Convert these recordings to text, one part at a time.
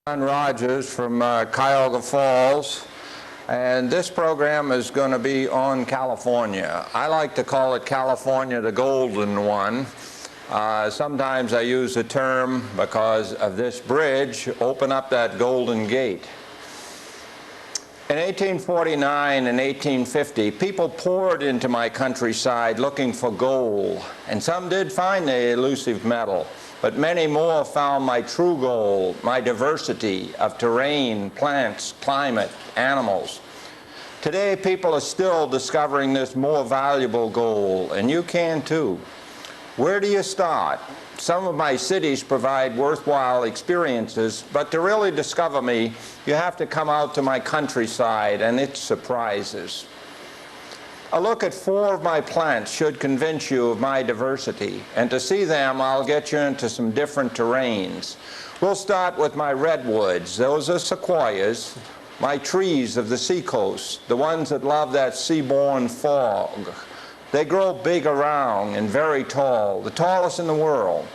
I'm Rodgers from Cuyahoga Falls, and this program is going to be on California. I like to call it California the Golden One. Sometimes I use the term because of this bridge, open up that Golden Gate. In 1849 and 1850, people poured into my countryside looking for gold, and some did find the elusive metal. But many more found my true gold, my diversity of terrain, plants, climate, animals. Today, people are still discovering this more valuable gold, and you can too. Where do you start? Some of my cities provide worthwhile experiences, but to really discover me, you have to come out to my countryside and its surprises. A look at 4 of my plants should convince you of my diversity, and to see them, I'll get you into some different terrains. We'll start with my redwoods. Those are sequoias, my trees of the seacoast, the ones that love that seaborne fog. They grow big around and very tall, the tallest in the world.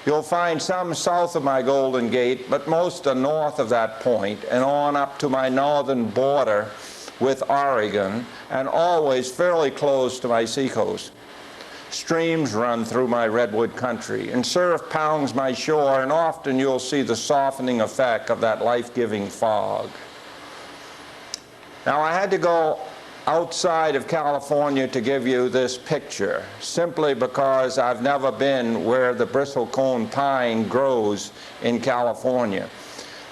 You'll find some south of my Golden Gate, but most are north of that point and on up to my northern border with Oregon, and always fairly close to my seacoast. Streams run through my redwood country, and surf pounds my shore, and often you'll see the softening effect of that life-giving fog. Now, I had to go outside of California to give you this picture, simply because I've never been where the bristlecone pine grows in California.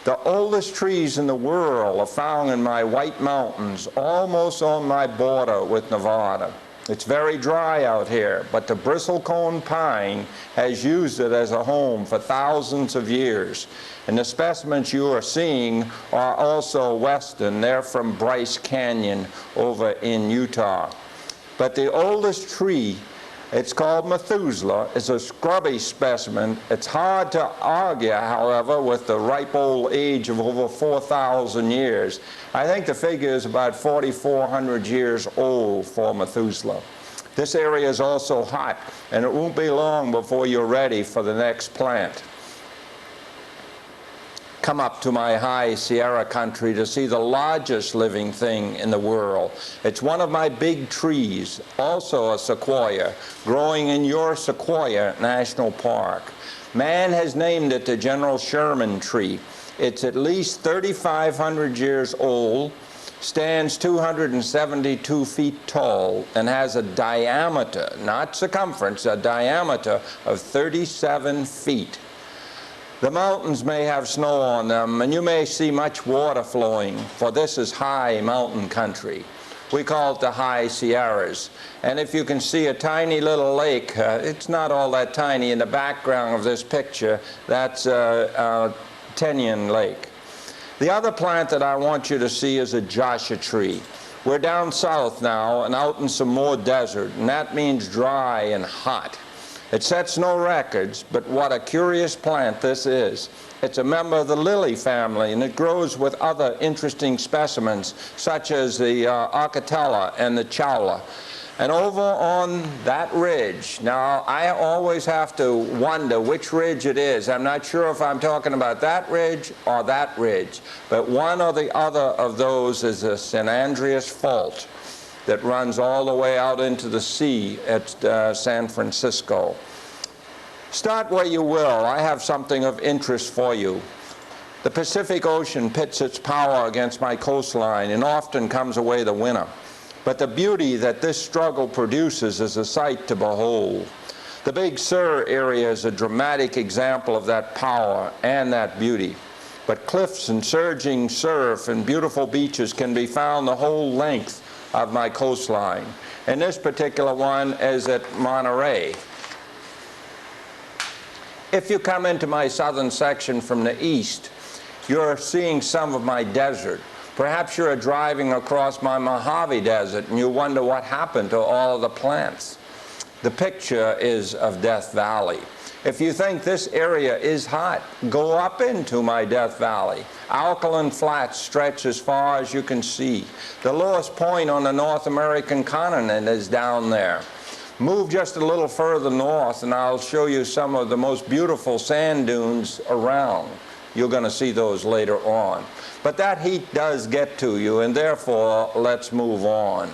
The oldest trees in the world are found in my White Mountains, almost on my border with Nevada. It's very dry out here, but the bristlecone pine has used it as a home for thousands of years. And the specimens you are seeing are also western. They're from Bryce Canyon over in Utah. But the oldest tree, it's called Methuselah. It's a scrubby specimen. It's hard to argue, however, with the ripe old age of over 4,000 years. I think the figure is about 4,400 years old for Methuselah. This area is also hot, and it won't be long before you're ready for the next plant. Come up to my high Sierra country to see the largest living thing in the world. It's one of my big trees, also a sequoia, growing in your Sequoia National Park. Man has named it the General Sherman tree. It's at least 3,500 years old, stands 272 feet tall, and has a diameter, not circumference, a diameter of 37 feet. The mountains may have snow on them, and you may see much water flowing, for this is high mountain country. We call it the High Sierras. And if you can see a tiny little lake, it's not all that tiny in the background of this picture, that's Tenyon Lake. The other plant that I want you to see is a Joshua tree. We're down south now and out in some more desert, and that means dry and hot. It sets no records, but what a curious plant this is. It's a member of the lily family, and it grows with other interesting specimens, such as the Arcatella and the Chowla. And over on that ridge, now I always have to wonder which ridge it is. I'm not sure if I'm talking about that ridge or that ridge, but one or the other of those is a San Andreas Fault that runs all the way out into the sea at San Francisco. Start where you will. I have something of interest for you. The Pacific Ocean pits its power against my coastline and often comes away the winner. But the beauty that this struggle produces is a sight to behold. The Big Sur area is a dramatic example of that power and that beauty. But cliffs and surging surf and beautiful beaches can be found the whole length of my coastline. And this particular one is at Monterey. If you come into my southern section from the east, you're seeing some of my desert. Perhaps you're driving across my Mojave Desert and you wonder what happened to all of the plants. The picture is of Death Valley. If you think this area is hot, go up into my Death Valley. Alkaline flats stretch as far as you can see. The lowest point on the North American continent is down there. Move just a little further north and I'll show you some of the most beautiful sand dunes around. You're going to see those later on. But that heat does get to you, and therefore, let's move on.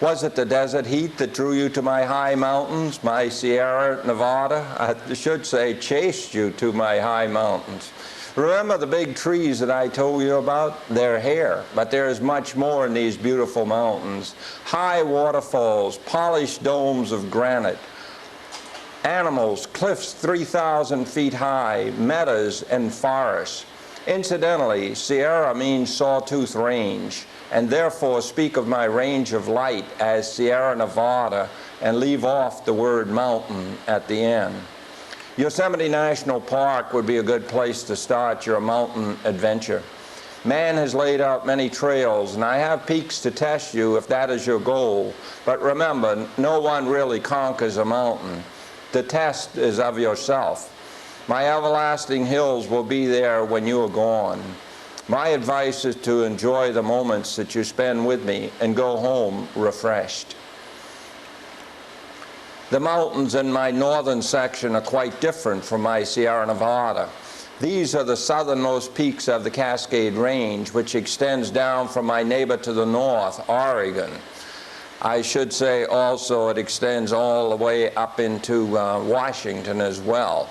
Was it the desert heat that drew you to my high mountains, my Sierra Nevada? I should say chased you to my high mountains. Remember the big trees that I told you about? They're here, but there is much more in these beautiful mountains. High waterfalls, polished domes of granite, animals, cliffs 3,000 feet high, meadows and forests. Incidentally, Sierra means sawtooth range, and therefore speak of my range of light as Sierra Nevada and leave off the word mountain at the end. Yosemite National Park would be a good place to start your mountain adventure. Man has laid out many trails, and I have peaks to test you if that is your goal. But remember, no one really conquers a mountain. The test is of yourself. My everlasting hills will be there when you are gone. My advice is to enjoy the moments that you spend with me and go home refreshed. The mountains in my northern section are quite different from my Sierra Nevada. These are the southernmost peaks of the Cascade Range, which extends down from my neighbor to the north, Oregon. I should say also it extends all the way up into Washington as well.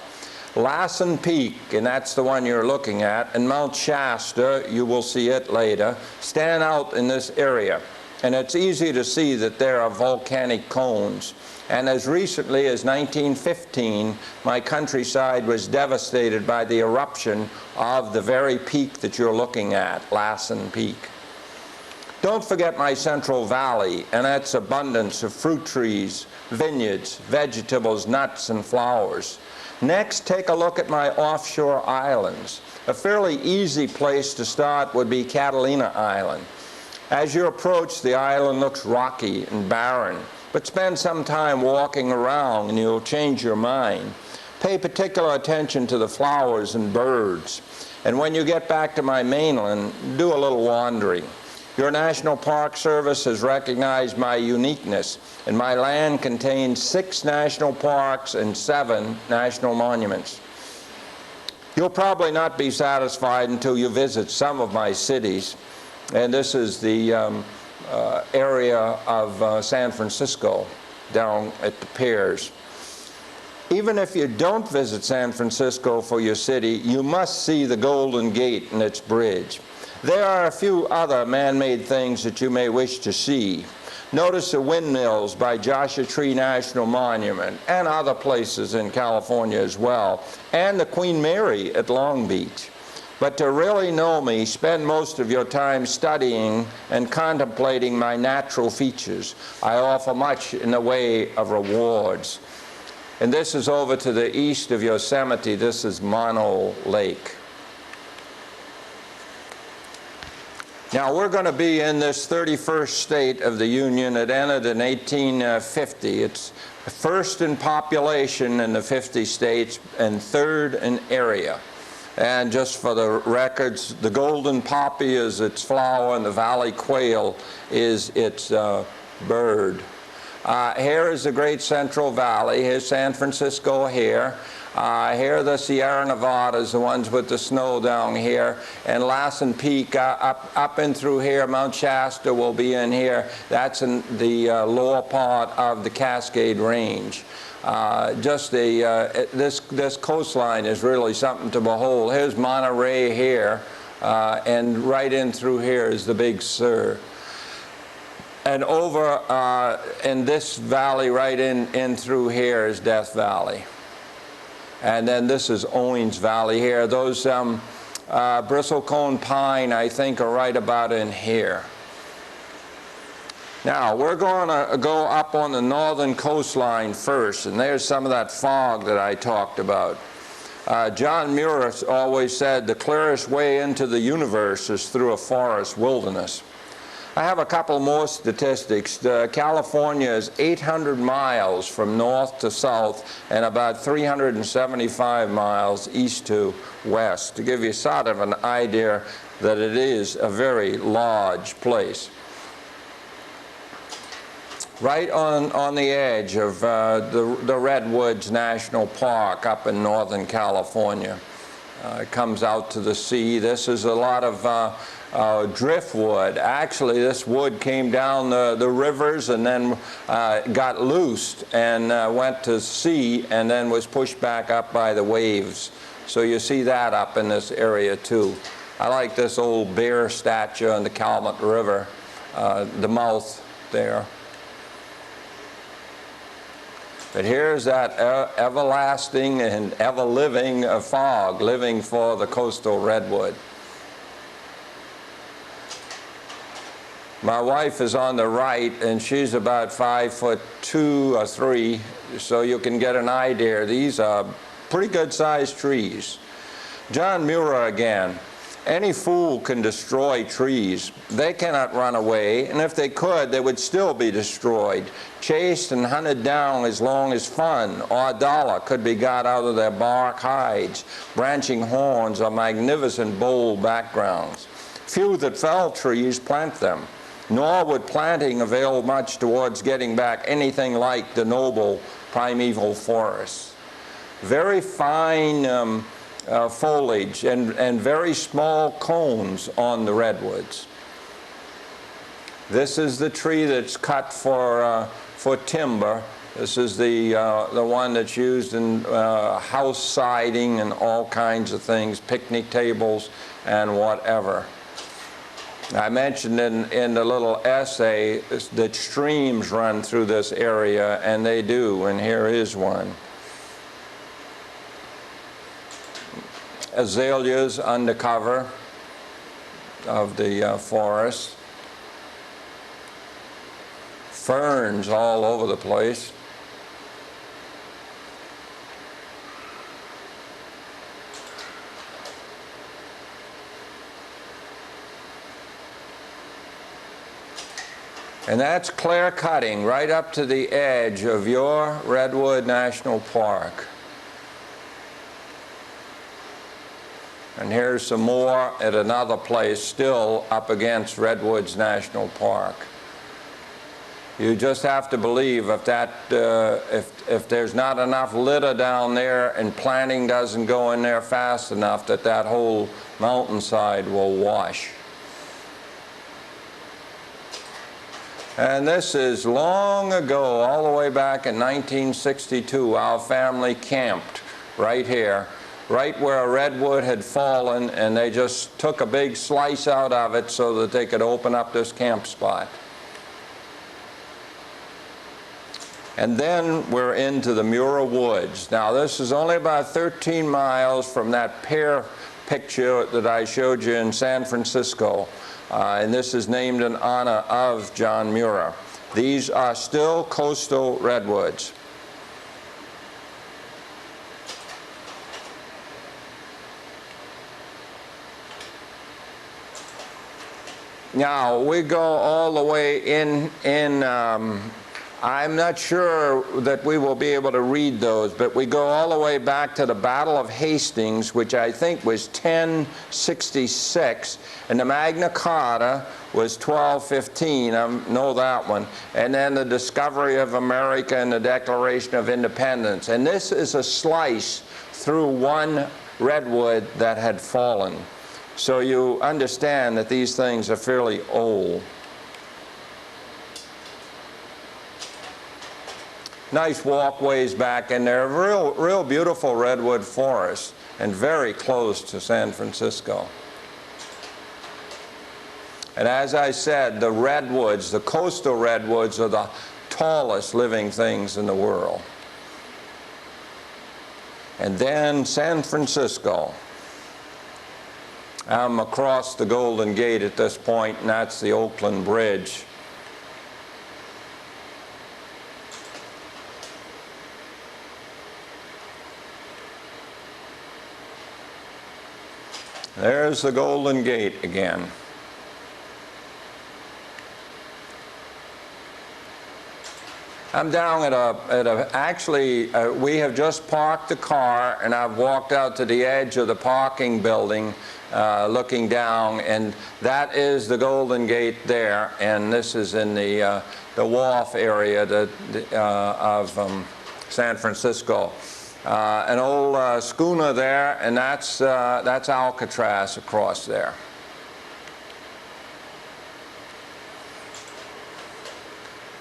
Lassen Peak, and that's the one you're looking at, and Mount Shasta, you will see it later, stand out in this area. And it's easy to see that there are volcanic cones. And as recently as 1915, my countryside was devastated by the eruption of the very peak that you're looking at, Lassen Peak. Don't forget my Central Valley and its abundance of fruit trees, vineyards, vegetables, nuts, and flowers. Next, take a look at my offshore islands. A fairly easy place to start would be Catalina Island. As you approach, the island looks rocky and barren, but spend some time walking around and you'll change your mind. Pay particular attention to the flowers and birds. And when you get back to my mainland, do a little wandering. Your National Park Service has recognized my uniqueness, and my land contains 6 national parks and 7 national monuments. You'll probably not be satisfied until you visit some of my cities, and this is the area of San Francisco down at the piers. Even if you don't visit San Francisco for your city, you must see the Golden Gate and its bridge. There are a few other man-made things that you may wish to see. Notice the windmills by Joshua Tree National Monument and other places in California as well, and the Queen Mary at Long Beach. But to really know me, spend most of your time studying and contemplating my natural features. I offer much in the way of rewards. And this is over to the east of Yosemite. This is Mono Lake. Now, we're going to be in this 31st state of the Union. It entered in 1850. It's first in population in the 50 states and third in area. And just for the records, the golden poppy is its flower and the valley quail is its bird. Here is the great Central Valley. Here's San Francisco here. Here are the Sierra Nevadas, the ones with the snow down here, and Lassen Peak up and through here. Mount Shasta will be in here. That's in the lower part of the Cascade Range. This coastline is really something to behold. Here's Monterey here, and right in through here is the Big Sur. And over in this valley, right in through here is Death Valley. And then this is Owens Valley here. Those bristlecone pine, I think, are right about in here. Now, we're going to go up on the northern coastline first, and there's some of that fog that I talked about. John Muir always said the clearest way into the universe is through a forest wilderness. I have a couple more statistics. California is 800 miles from north to south and about 375 miles east to west, to give you sort of an idea that it is a very large place. Right on the edge of the Redwoods National Park up in Northern California. It comes out to the sea. This is a lot of driftwood. Actually, this wood came down the rivers and then got loosed and went to sea and then was pushed back up by the waves. So you see that up in this area too. I like this old bear statue on the Calumet River, the mouth there. But here's that everlasting and ever-living fog, living for the coastal redwood. My wife is on the right, and she's about 5'2" or 3", so you can get an idea. These are pretty good-sized trees. John Muir again. Any fool can destroy trees. They cannot run away, and if they could, they would still be destroyed. Chased and hunted down as long as fun or a dollar could be got out of their bark hides, branching horns, or magnificent bold backgrounds. Few that fell trees plant them, nor would planting avail much towards getting back anything like the noble primeval forests. Very fine foliage and very small cones on the redwoods. This is the tree that's cut for timber. This is the one that's used in house siding and all kinds of things, picnic tables and whatever. I mentioned in the little essay that streams run through this area, and they do, and here is one. Azaleas under cover of the forest. Ferns all over the place. And that's clear cutting right up to the edge of your Redwood National Park. And here's some more at another place, still up against Redwoods National Park. You just have to believe if there's not enough litter down there and planting doesn't go in there fast enough, that whole mountainside will wash. And this is long ago, all the way back in 1962, our family camped right here, right where a redwood had fallen, and they just took a big slice out of it so that they could open up this camp spot. And then we're into the Muir Woods. Now this is only about 13 miles from that pear picture that I showed you in San Francisco. And this is named in honor of John Muir. These are still coastal redwoods. Now we go all the way in I'm not sure that we will be able to read those, but we go all the way back to the Battle of Hastings, which I think was 1066, and the Magna Carta was 1215, I know that one, and then the discovery of America and the Declaration of Independence. And this is a slice through one redwood that had fallen. So you understand that these things are fairly old. Nice walkways back in there, real beautiful redwood forest, and very close to San Francisco. And as I said, the redwoods, the coastal redwoods, are the tallest living things in the world. And then San Francisco. I'm across the Golden Gate at this point, and that's the Oakland Bridge. There's the Golden Gate again. I'm down actually, we have just parked the car, and I've walked out to the edge of the parking building looking down, and that is the Golden Gate there, and this is in the wharf area of San Francisco. An old schooner there, and that's Alcatraz across there.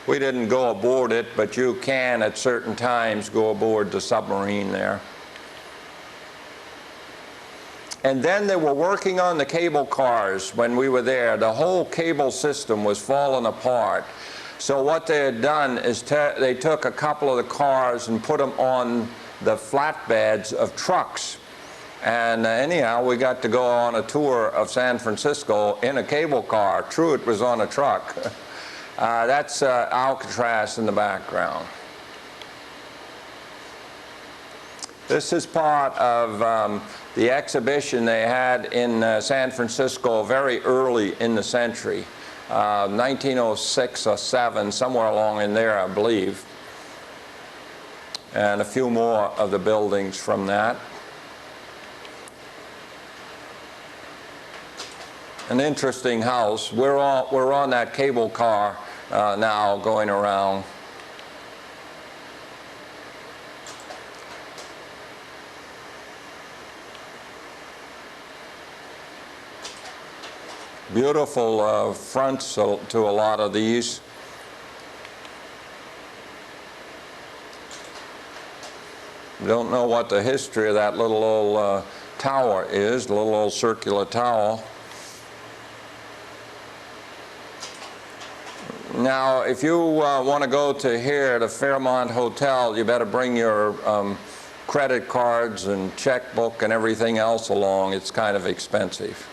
We didn't go aboard it, but you can at certain times go aboard the submarine there. And then they were working on the cable cars when we were there. The whole cable system was falling apart. So what they had done is they took a couple of the cars and put them on the flatbeds of trucks. And anyhow, we got to go on a tour of San Francisco in a cable car. True, it was on a truck. That's Alcatraz in the background. This is part of the exhibition they had in San Francisco very early in the century, 1906 or 7, somewhere along in there, I believe. And a few more of the buildings from that. An interesting house. We're on that cable car now going around. Beautiful fronts to a lot of these. Don't know what the history of that little old tower is, the little old circular tower. Now, if you want to go to here, the Fairmont Hotel, you better bring your credit cards and checkbook and everything else along. It's kind of expensive.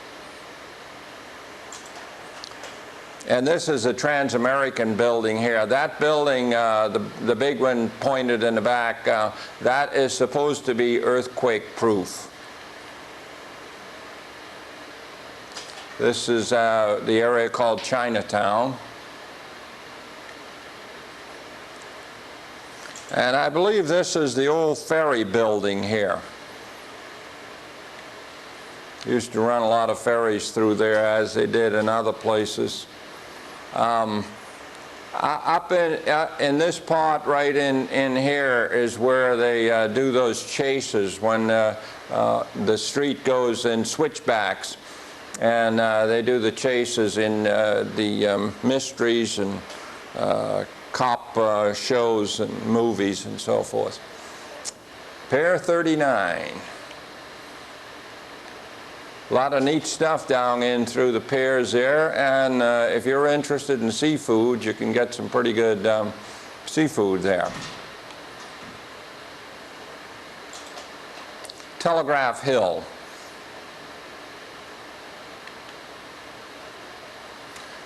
And this is a Trans-American building here. That building, the big one pointed in the back, that is supposed to be earthquake-proof. This is the area called Chinatown. And I believe this is the old ferry building here. Used to run a lot of ferries through there, as they did in other places. Up in this part right in here is where they do those chases when the street goes in switchbacks, and they do the chases in the mysteries and cop shows and movies and so forth. Pier 39. A lot of neat stuff down in through the piers there, and if you're interested in seafood, you can get some pretty good seafood there. Telegraph Hill.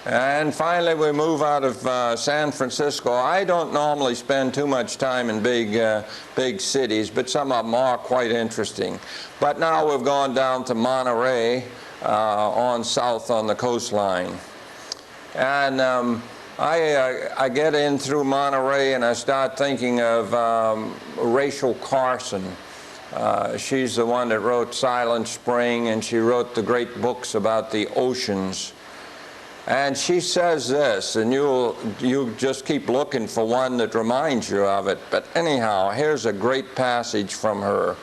And finally, we move out of San Francisco. I don't normally spend too much time in big cities, but some of them are quite interesting. But now we've gone down to Monterey on south on the coastline. And I get in through Monterey and I start thinking of Rachel Carson. She's the one that wrote Silent Spring, and she wrote the great books about the oceans. And she says this, and you just keep looking for one that reminds you of it. But anyhow, here's a great passage from her.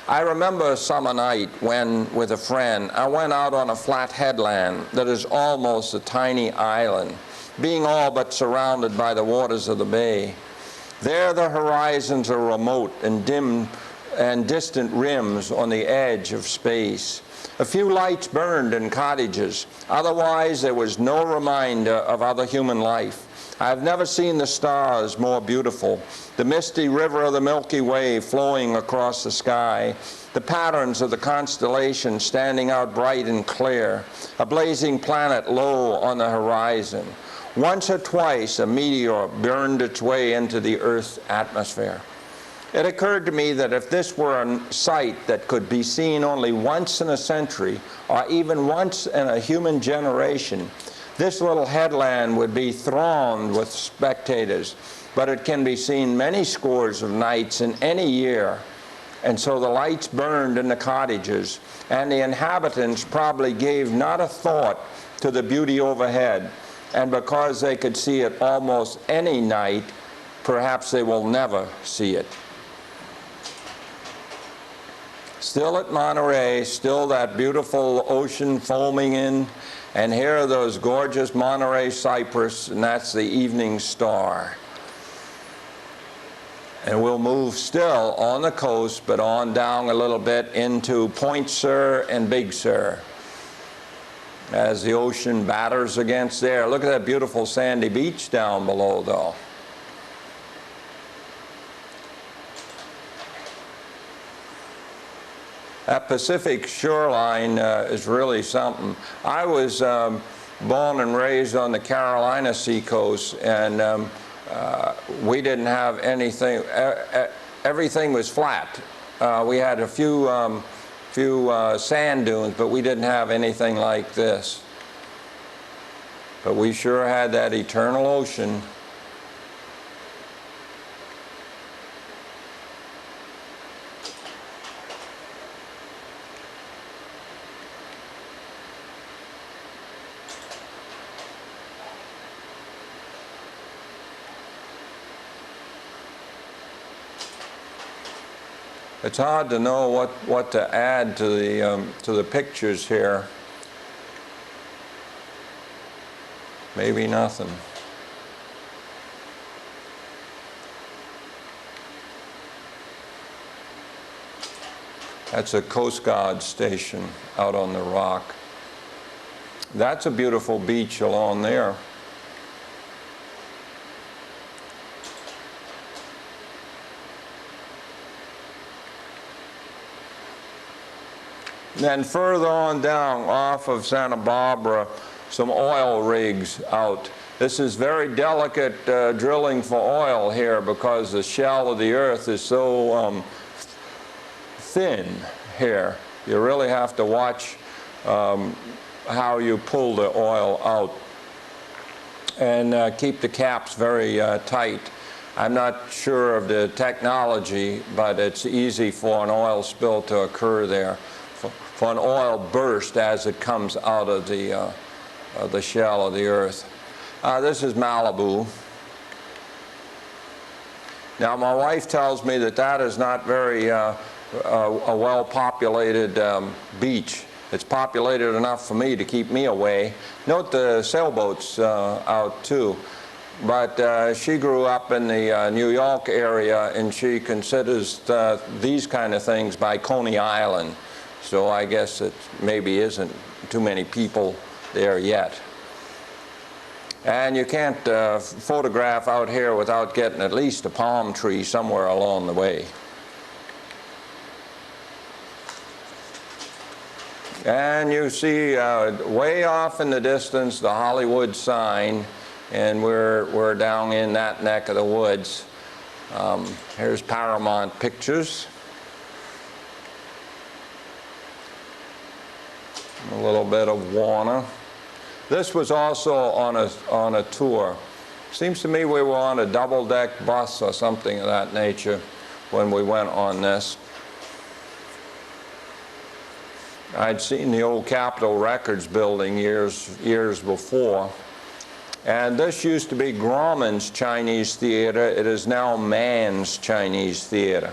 I remember a summer night when, with a friend, I went out on a flat headland that is almost a tiny island, being all but surrounded by the waters of the bay. There the horizons are remote and dim and distant rims on the edge of space. A few lights burned in cottages. Otherwise, there was no reminder of other human life. I have never seen the stars more beautiful. The misty river of the Milky Way flowing across the sky. The patterns of the constellations standing out bright and clear. A blazing planet low on the horizon. Once or twice, a meteor burned its way into the Earth's atmosphere. It occurred to me that if this were a sight that could be seen only once in a century, or even once in a human generation, this little headland would be thronged with spectators. But it can be seen many scores of nights in any year. And so the lights burned in the cottages, and the inhabitants probably gave not a thought to the beauty overhead. And because they could see it almost any night, perhaps they will never see it. Still at Monterey, still that beautiful ocean foaming in, and here are those gorgeous Monterey cypress, and that's the evening star. And we'll move still on the coast, but on down a little bit into Point Sur and Big Sur as the ocean batters against there. Look at that beautiful sandy beach down below, though. That Pacific shoreline is really something. I was born and raised on the Carolina seacoast, and we didn't have anything. Everything was flat. We had a few sand dunes, but we didn't have anything like this. But we sure had that eternal ocean. It's hard to know what to add to the pictures here. Maybe nothing. That's a Coast Guard station out on the rock. That's a beautiful beach along there. Then further on down off of Santa Barbara, some oil rigs out. This is very delicate drilling for oil here because the shell of the earth is so thin here. You really have to watch how you pull the oil out and keep the caps very tight. I'm not sure of the technology, but it's easy for an oil spill to occur there. For an oil burst as it comes out of the shell of the earth. This is Malibu. Now my wife tells me that that is not very a well-populated beach. It's populated enough for me to keep me away. Note the sailboats out too. But she grew up in the New York area, and she considers these kind of things by Coney Island. So I guess it maybe isn't too many people there yet. And you can't photograph out here without getting at least a palm tree somewhere along the way. And you see way off in the distance the Hollywood sign, and we're down in that neck of the woods. Here's Paramount Pictures. A little bit of Warner. This was also on a tour. Seems to me we were on a double-deck bus or something of that nature when we went on this. I'd seen the old Capitol Records building years before. And this used to be Grauman's Chinese Theater. It is now Mann's Chinese Theater.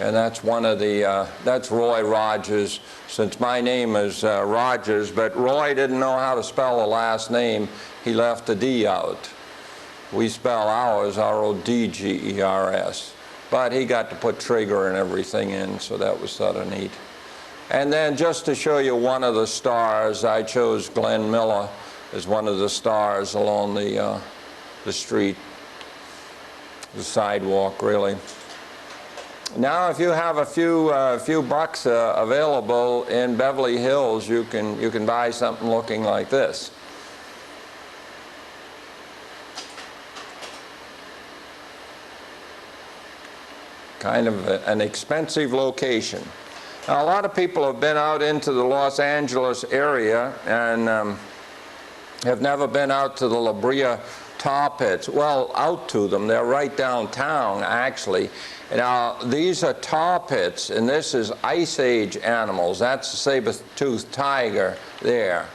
And that's one of the, that's Roy Rodgers. Since my name is Rodgers, but Roy didn't know how to spell the last name, he left the D out. We spell ours R-O-D-G-E-R-S. But he got to put Trigger and everything in, so that was sort of neat. And then just to show you one of the stars, I chose Glenn Miller as one of the stars along the street, the sidewalk, really. Now, if you have a few bucks available in Beverly Hills, you can buy something looking like this. Kind of an expensive location. Now, a lot of people have been out into the Los Angeles area and have never been out to the La Brea tar pits. Well, out to them. They're right downtown, actually. Now, these are tar pits, and this is Ice Age animals. That's the saber-toothed tiger there.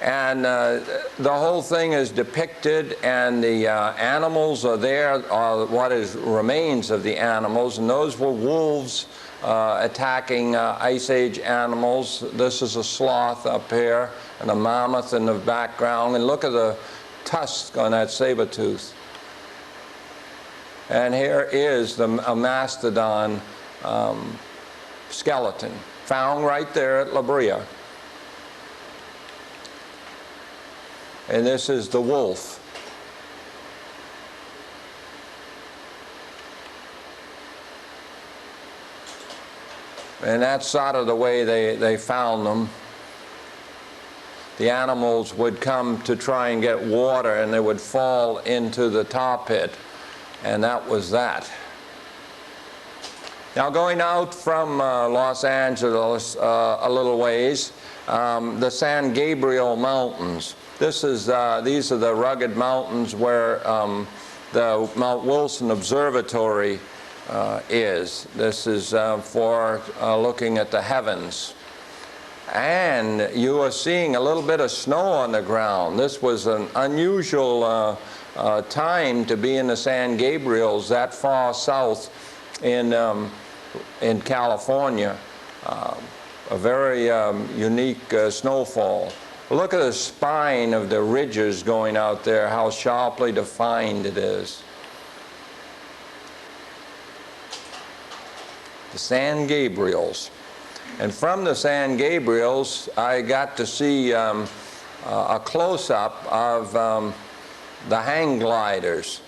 And the whole thing is depicted, and the animals are there, what is remains of the animals, and those were wolves attacking Ice Age animals. This is a sloth up here, and a mammoth in the background, and look at the tusk on that saber tooth. And here is a mastodon skeleton, found right there at La Brea. And this is the wolf. And that's sort of the way they found them. The animals would come to try and get water, and they would fall into the tar pit. And that was that. Now, going out from Los Angeles a little ways, the San Gabriel Mountains. These are the rugged mountains where the Mount Wilson Observatory is. This is for looking at the heavens. And you are seeing a little bit of snow on the ground. This was an unusual time to be in the San Gabriels that far south in California. A very unique snowfall. Look at the spine of the ridges going out there, how sharply defined it is. The San Gabriels. And from the San Gabriels, I got to see a close-up of the hang gliders.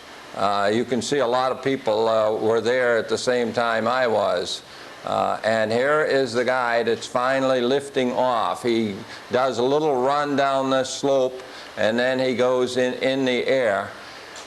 You can see a lot of people were there at the same time I was. And here is the guy that's finally lifting off. He does a little run down this slope, and then he goes in the air.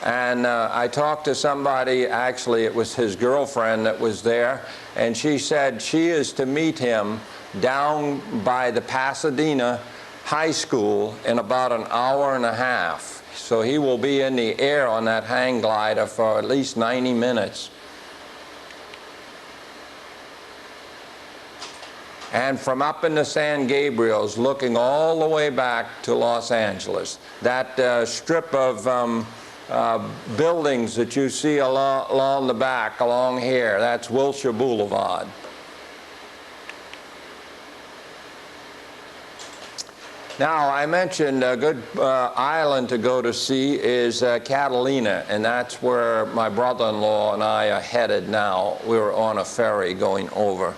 And I talked to somebody, actually it was his girlfriend that was there, and she said she is to meet him down by the Pasadena High School in about an hour and a half. So he will be in the air on that hang glider for at least 90 minutes. And from up in the San Gabriels, looking all the way back to Los Angeles, that strip of buildings that you see along the back, along here, that's Wilshire Boulevard. Now, I mentioned a good island to go to see is Catalina, and that's where my brother-in-law and I are headed now. We were on a ferry going over.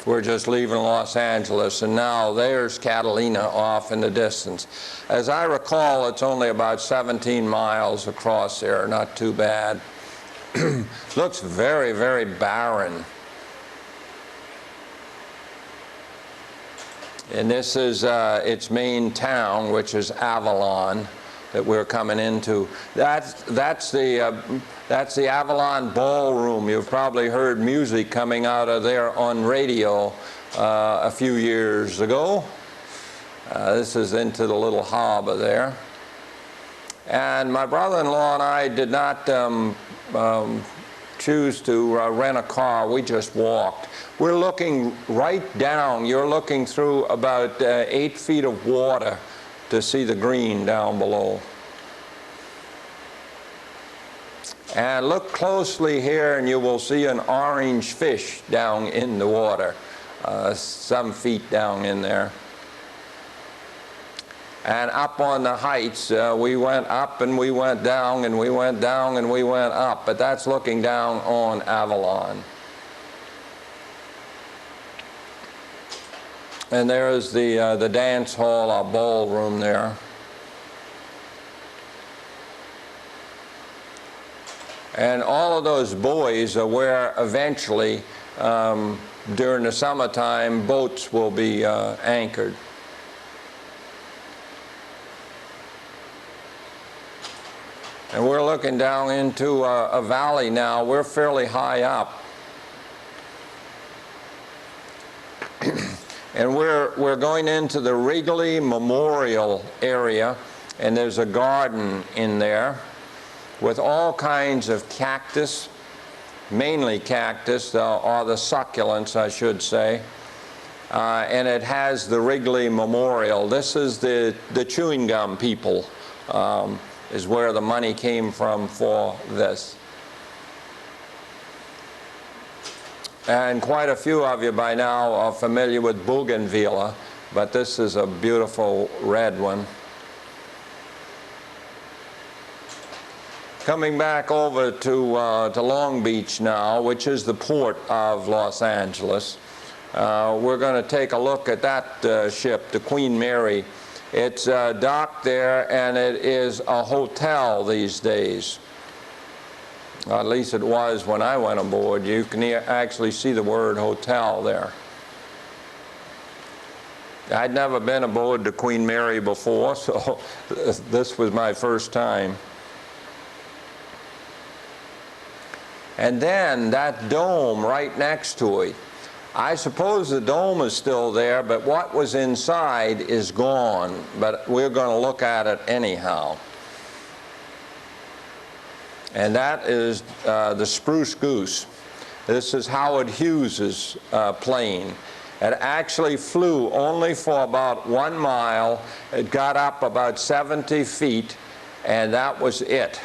We're just leaving Los Angeles, and now there's Catalina off in the distance. As I recall, it's only about 17 miles across there, not too bad. Looks very, very barren. And this is its main town, which is Avalon, that we're coming into. That's the Avalon Ballroom. You've probably heard music coming out of there on radio a few years ago. This is into the little harbor there. And my brother-in-law and I did not choose to rent a car. We just walked. We're looking right down. You're looking through about 8 feet of water to see the green down below. And look closely here and you will see an orange fish down in the water, some feet down in there. And up on the heights, we went up and we went down and we went down and we went up, but that's looking down on Avalon. And there is the dance hall, our ballroom there. And all of those buoys are where eventually, during the summertime, boats will be anchored. And we're looking down into a valley now. We're fairly high up. And we're going into the Wrigley Memorial area, and there's a garden in there with all kinds of cactus, mainly cactus, or the succulents, I should say. and it has the Wrigley Memorial. This is the chewing gum people, is where the money came from for this. And quite a few of you by now are familiar with bougainvillea, but this is a beautiful red one. Coming back over to Long Beach now, which is the port of Los Angeles. We're going to take a look at that ship, the Queen Mary. It's docked there, and it is a hotel these days. At least it was when I went aboard. You can actually see the word hotel there. I'd never been aboard the Queen Mary before, so this was my first time. And then that dome right next to it. I suppose the dome is still there, but what was inside is gone. But we're going to look at it anyhow. And that is the Spruce Goose. This is Howard Hughes's plane. It actually flew only for about 1 mile. It got up about 70 feet, and that was it.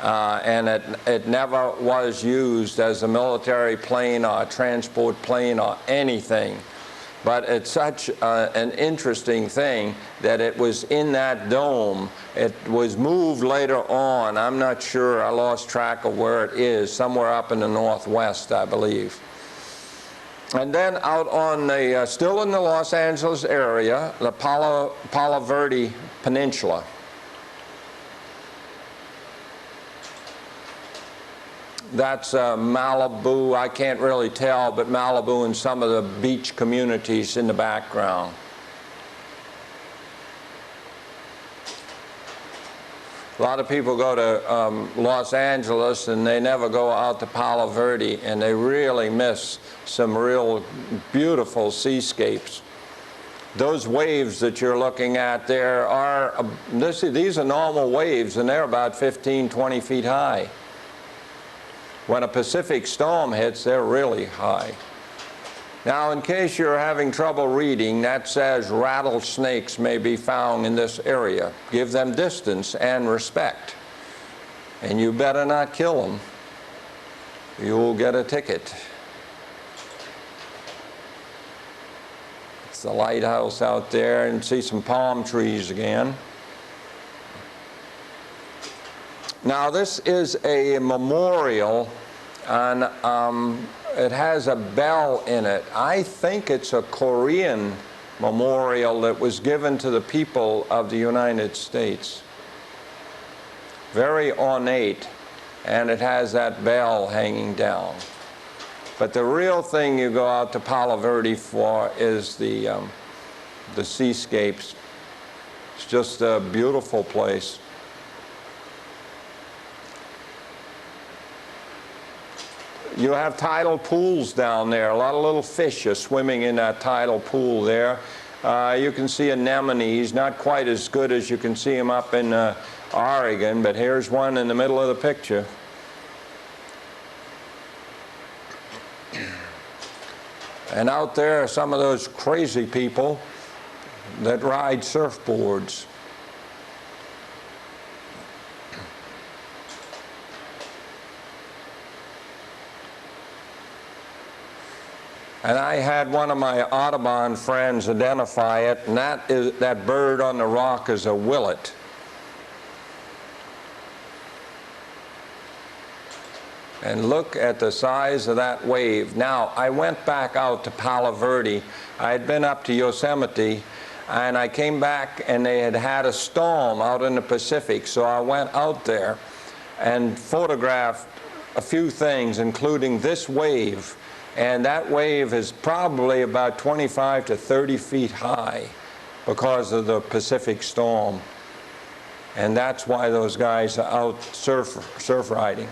And it never was used as a military plane or a transport plane or anything. But it's such an interesting thing that it was in that dome. It was moved later on. I'm not sure. I lost track of where it is. Somewhere up in the northwest, I believe. And then out on the, still in the Los Angeles area, the Palo Verde Peninsula. That's Malibu. I can't really tell, but Malibu and some of the beach communities in the background. A lot of people go to Los Angeles and they never go out to Palo Verde, and they really miss some real beautiful seascapes. Those waves that you're looking at there are, these are normal waves, and they're about 15, 20 feet high. When a Pacific storm hits, they're really high. Now, in case you're having trouble reading, that says rattlesnakes may be found in this area. Give them distance and respect. And you better not kill them. You'll get a ticket. It's the lighthouse out there, and see some palm trees again. Now, this is a memorial, and it has a bell in it. I think it's a Korean memorial that was given to the people of the United States. Very ornate, and it has that bell hanging down. But the real thing you go out to Palo Verde for is the seascapes. It's just a beautiful place. You have tidal pools down there. A lot of little fish are swimming in that tidal pool there. You can see anemones, not quite as good as you can see them up in Oregon, but here's one in the middle of the picture. And out there are some of those crazy people that ride surfboards. And I had one of my Audubon friends identify it, and that bird on the rock is a willet. And look at the size of that wave. Now, I went back out to Palo Verde. I had been up to Yosemite, and I came back, and they had a storm out in the Pacific, so I went out there and photographed a few things, including this wave. And that wave is probably about 25 to 30 feet high because of the Pacific storm. And that's why those guys are out surf riding.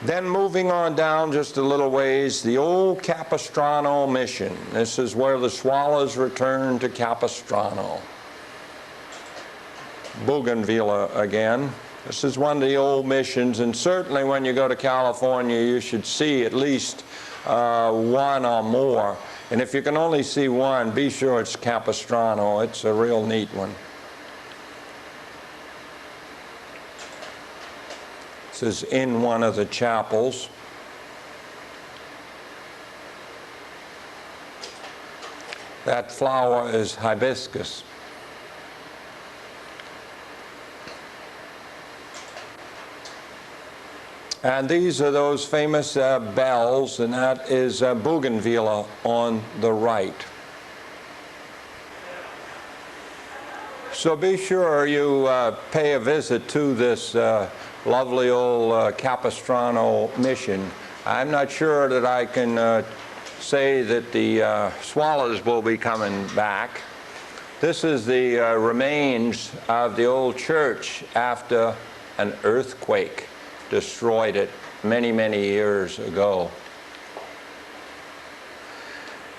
Then moving on down just a little ways, the old Capistrano Mission. This is where the swallows return to Capistrano. Bougainvillea again. This is one of the old missions, and certainly when you go to California, you should see at least one or more. And if you can only see one, be sure it's Capistrano. It's a real neat one. This is in one of the chapels. That flower is hibiscus. And these are those famous bells, and that is bougainvillea on the right. So be sure you pay a visit to this lovely old Capistrano mission. I'm not sure that I can say that the swallows will be coming back. This is the remains of the old church after an earthquake destroyed it many, many years ago.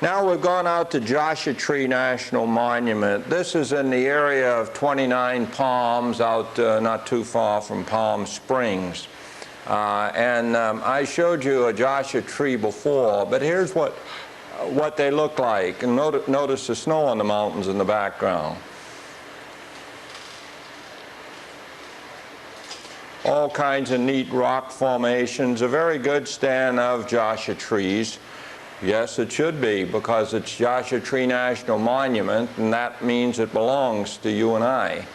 Now we've gone out to Joshua Tree National Monument. This is in the area of 29 Palms, out not too far from Palm Springs. I showed you a Joshua tree before, but here's what they look like. And notice the snow on the mountains in the background. All kinds of neat rock formations, a very good stand of Joshua trees. Yes, it should be, because it's Joshua Tree National Monument, and that means it belongs to you and I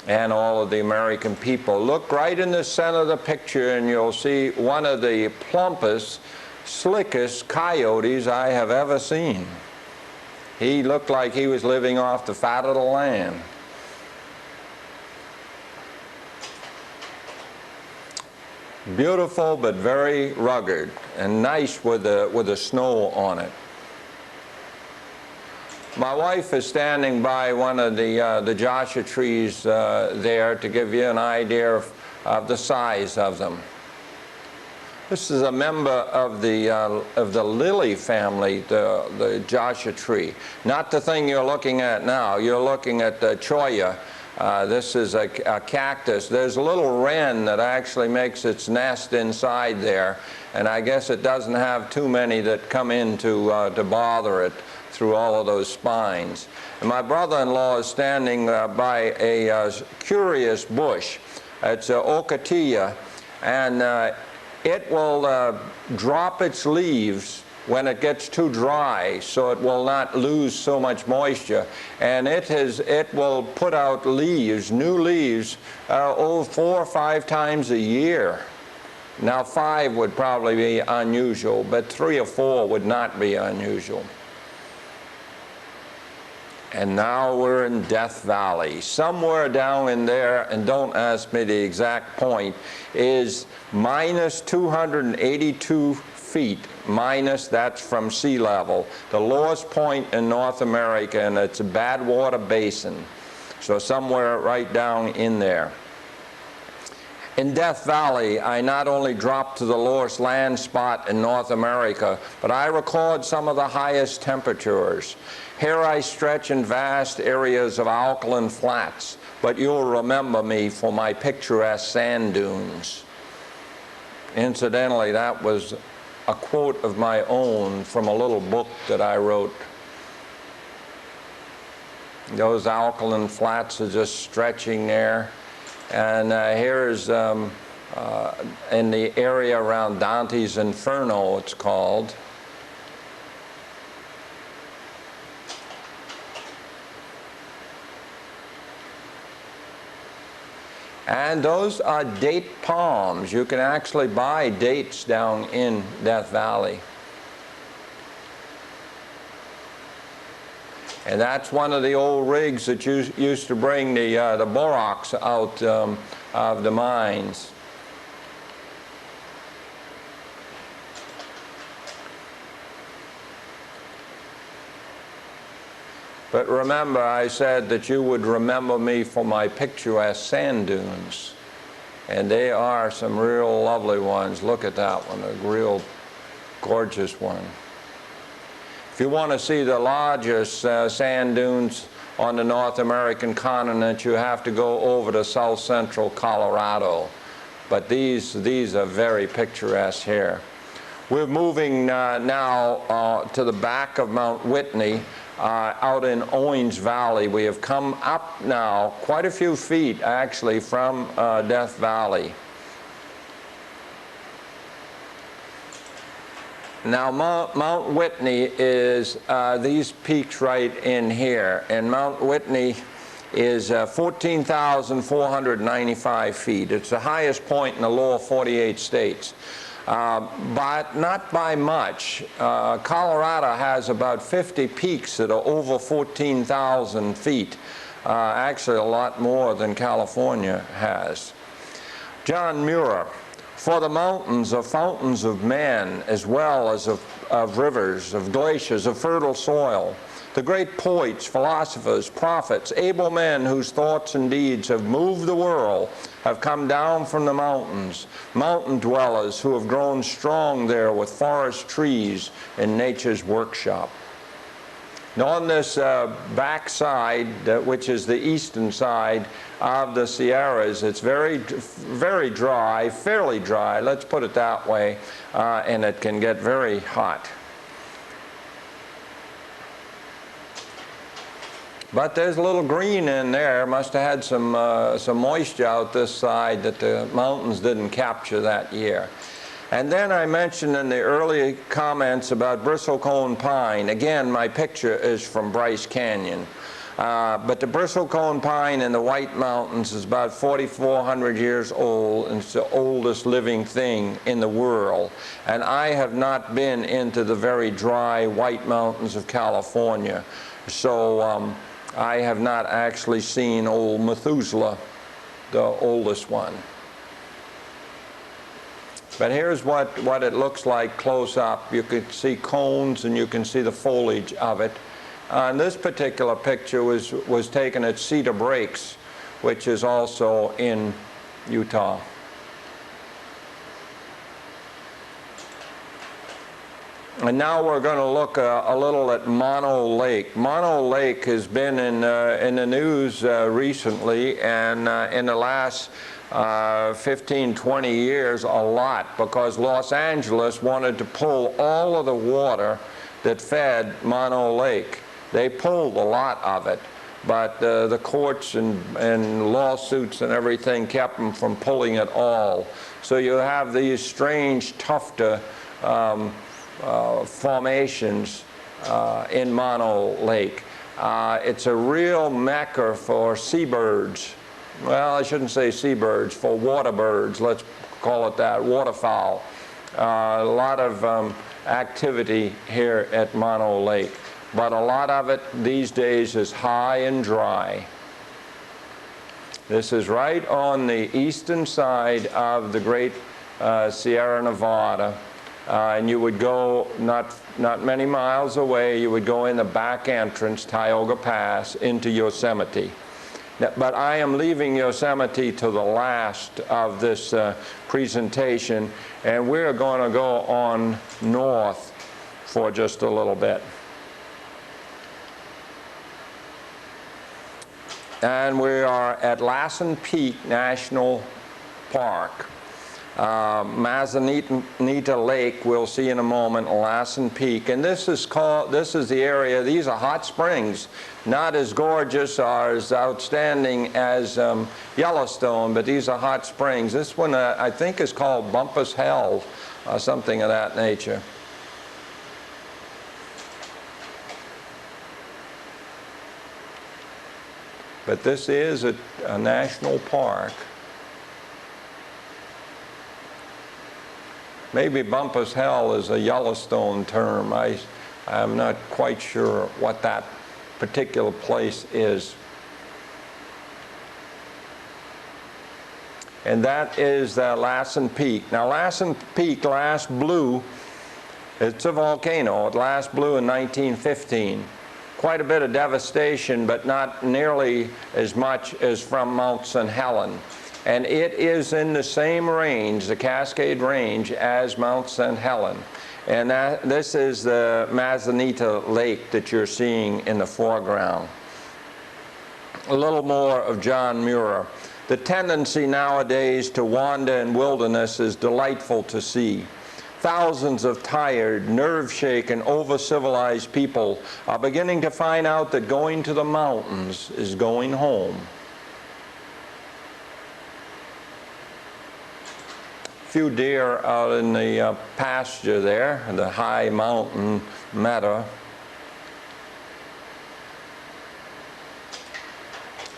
and all of the American people. Look right in the center of the picture and you'll see one of the plumpest, slickest coyotes I have ever seen. He looked like he was living off the fat of the land. Beautiful but very rugged and nice with the snow on it. My wife is standing by one of the Joshua trees there to give you an idea of the size of them. This is a member of the lily family, the Joshua tree. Not the thing you're looking at now. You're looking at the cholla. This is a cactus. There's a little wren that actually makes its nest inside there, and I guess it doesn't have too many that come in to bother it through all of those spines. And my brother-in-law is standing by a curious bush. It's an ocatilla, and it will drop its leaves when it gets too dry, so it will not lose so much moisture. And it will put out leaves, new leaves, 4 or 5 times a year. Now 5 would probably be unusual, but 3 or 4 would not be unusual. And now we're in Death Valley. Somewhere down in there, and don't ask me the exact point, is minus 282 feet, minus, that's from sea level. The lowest point in North America, and it's a Badwater Basin. So somewhere right down in there. In Death Valley, I not only dropped to the lowest land spot in North America, but I record some of the highest temperatures. Here I stretch in vast areas of alkaline flats, but you'll remember me for my picturesque sand dunes. Incidentally, that was a quote of my own from a little book that I wrote. Those alkaline flats are just stretching there. And here's in the area around Dante's Inferno, it's called. And those are date palms. You can actually buy dates down in Death Valley. And that's one of the old rigs that used to bring the borax out of the mines. But remember, I said that you would remember me for my picturesque sand dunes. And they are some real lovely ones. Look at that one, a real gorgeous one. If you want to see the largest sand dunes on the North American continent, you have to go over to south central Colorado. But these are very picturesque here. We're moving now to the back of Mount Whitney, out in Owens Valley. We have come up now quite a few feet actually from Death Valley. Now Mount Whitney is these peaks right in here, and Mount Whitney is 14,495 feet. It's the highest point in the lower 48 states. But not by much. Colorado has about 50 peaks that are over 14,000 feet. Actually a lot more than California has. John Muir, for the mountains are fountains of men as well as of rivers, of glaciers, of fertile soil. The great poets, philosophers, prophets, able men whose thoughts and deeds have moved the world have come down from the mountains, mountain dwellers who have grown strong there with forest trees in nature's workshop. Now on this back side, which is the eastern side of the Sierras, it's very dry, fairly dry, let's put it that way, and it can get very hot. But there's a little green in there. Must have had some moisture out this side that the mountains didn't capture that year. And then I mentioned in the early comments about bristlecone pine. Again, my picture is from Bryce Canyon. But the bristlecone pine in the White Mountains is about 4,400 years old, and it's the oldest living thing in the world. And I have not been into the very dry White Mountains of California. So I have not actually seen old Methuselah, the oldest one. But here's what it looks like close up. You can see cones and you can see the foliage of it. And this particular picture was taken at Cedar Breaks, which is also in Utah. And now we're going to look a little at Mono Lake. Mono Lake has been in the news recently, and in the last 15, 20 years, a lot, because Los Angeles wanted to pull all of the water that fed Mono Lake. They pulled a lot of it, but the courts and lawsuits and everything kept them from pulling it all. So you have these strange tufted formations in Mono Lake. It's a real mecca for seabirds. Well, I shouldn't say seabirds, for water birds, let's call it that, waterfowl. A lot of activity here at Mono Lake, but a lot of it these days is high and dry. This is right on the eastern side of the great Sierra Nevada. And you would go not many miles away, you would go in the back entrance, Tioga Pass, into Yosemite. But I am leaving Yosemite to the last of this presentation, and we're going to go on north for just a little bit. And we are at Lassen Peak National Park. Mazanita Lake, we'll see in a moment, Lassen Peak, and this is the area. These are hot springs, not as gorgeous or as outstanding as Yellowstone, but these are hot springs. This one I think is called Bumpus Hell or something of that nature. But this is a national park. Maybe Bumpus Hell is a Yellowstone term. I'm not quite sure what that particular place is. And that is Lassen Peak. Now Lassen Peak last blew, it's a volcano, it last blew in 1915. Quite a bit of devastation, but not nearly as much as from Mount St. Helens. And it is in the same range, the Cascade Range, as Mount St. Helens. And this is the Mazanita Lake that you're seeing in the foreground. A little more of John Muir. The tendency nowadays to wander in wilderness is delightful to see. Thousands of tired, nerve-shaken, over-civilized people are beginning to find out that going to the mountains is going home. Few deer out in the pasture there, the high mountain meadow.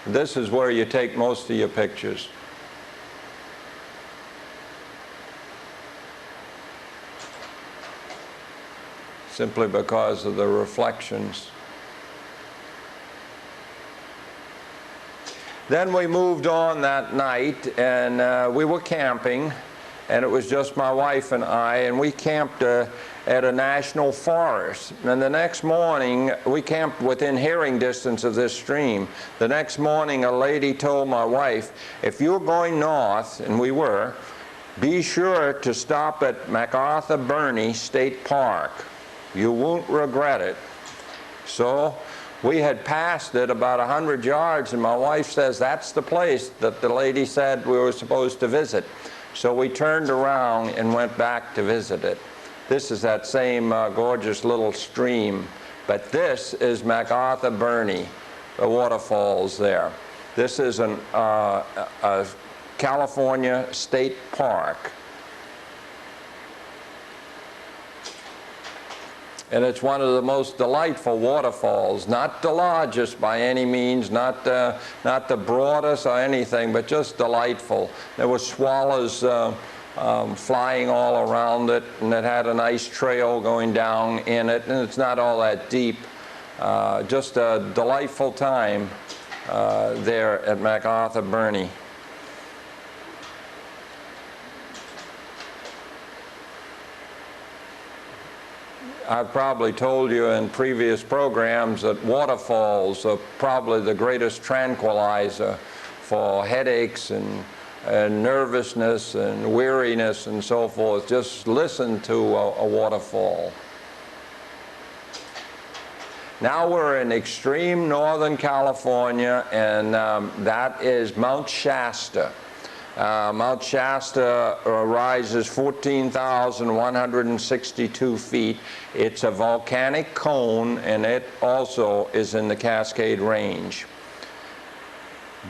This is where you take most of your pictures. Simply because of the reflections. Then we moved on that night, and we were camping, and it was just my wife and I, and we camped at a national forest. And the next morning, we camped within hearing distance of this stream. The next morning, a lady told my wife, if you're going north, and we were, be sure to stop at MacArthur Burney State Park. You won't regret it. So we had passed it about 100 yards, and my wife says that's the place that the lady said we were supposed to visit. So we turned around and went back to visit it. This is that same gorgeous little stream, but this is MacArthur Burney, the waterfalls there. This is a California state park. And it's one of the most delightful waterfalls, not the largest by any means, not the broadest or anything, but just delightful. There were swallows flying all around it, and it had a nice trail going down in it, and it's not all that deep. Just a delightful time there at MacArthur Burney. I've probably told you in previous programs that waterfalls are probably the greatest tranquilizer for headaches and nervousness and weariness and so forth. Just listen to a waterfall. Now we're in extreme northern California, and that is Mount Shasta. Mount Shasta rises 14,162 feet. It's a volcanic cone, and it also is in the Cascade Range.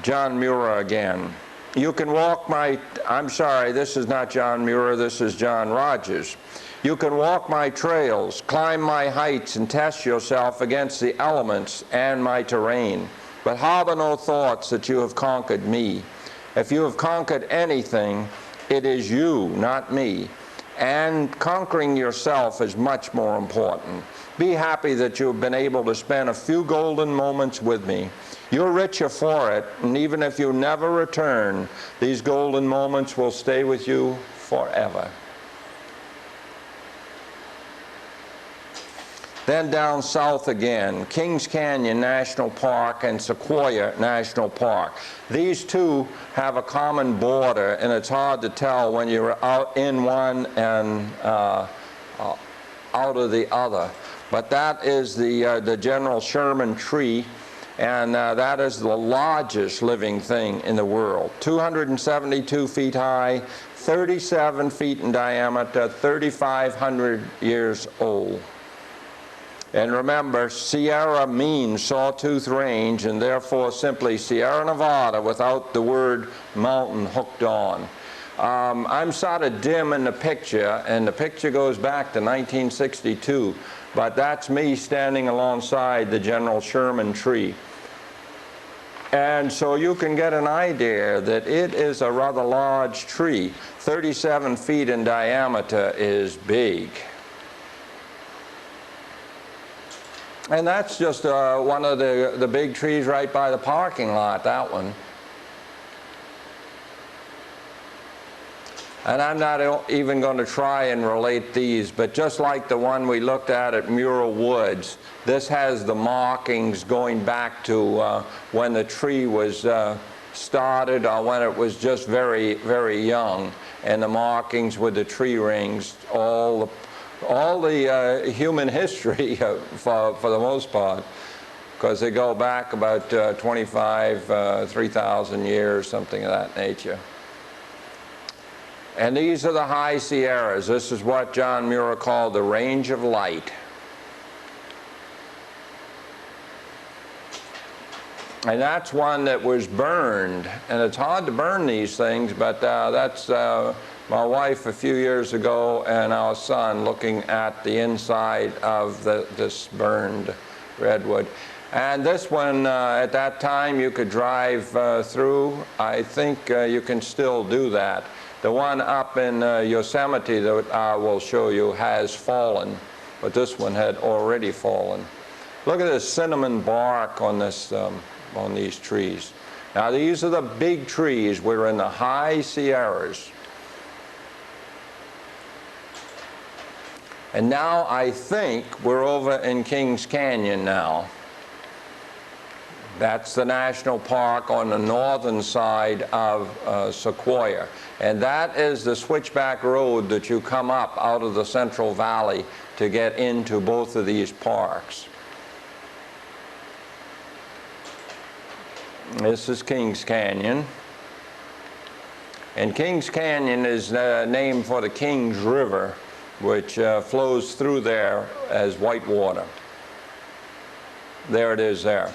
John Muir again. You can walk my, I'm sorry, this is not John Muir, this is John Rodgers. You can walk my trails, climb my heights, and test yourself against the elements and my terrain. But harbor no thoughts that you have conquered me. If you have conquered anything, it is you, not me. And conquering yourself is much more important. Be happy that you have been able to spend a few golden moments with me. You're richer for it, and even if you never return, these golden moments will stay with you forever. Then down south again, Kings Canyon National Park and Sequoia National Park. These two have a common border, and it's hard to tell when you're out in one and out of the other. But that is the General Sherman tree, and that is the largest living thing in the world. 272 feet high, 37 feet in diameter, 3,500 years old. And remember, Sierra means sawtooth range, and therefore simply Sierra Nevada without the word mountain hooked on. I'm sort of dim in the picture, and the picture goes back to 1962, but that's me standing alongside the General Sherman tree. And so you can get an idea that it is a rather large tree. 37 feet in diameter is big. And that's just one of the big trees right by the parking lot, that one. And I'm not even going to try and relate these, but just like the one we looked at Muir Woods, this has the markings going back to when the tree was started or when it was just very, very young, and the markings with the tree rings, all the human history for the most part, because they go back about 3,000 years, something of that nature. And these are the high Sierras. This is what John Muir called the range of light. And that's one that was burned. And it's hard to burn these things, but that's my wife a few years ago and our son looking at the inside of this burned redwood. And this one, at that time, you could drive through. I think you can still do that. The one up in Yosemite that I will show you has fallen, but this one had already fallen. Look at this cinnamon bark on this, on these trees. Now these are the big trees. We're in the high Sierras. And now I think we're over in Kings Canyon now. That's the national park on the northern side of Sequoia. And that is the switchback road that you come up out of the Central Valley to get into both of these parks. This is Kings Canyon. And Kings Canyon is named for the Kings River, which flows through there as white water. There it is there.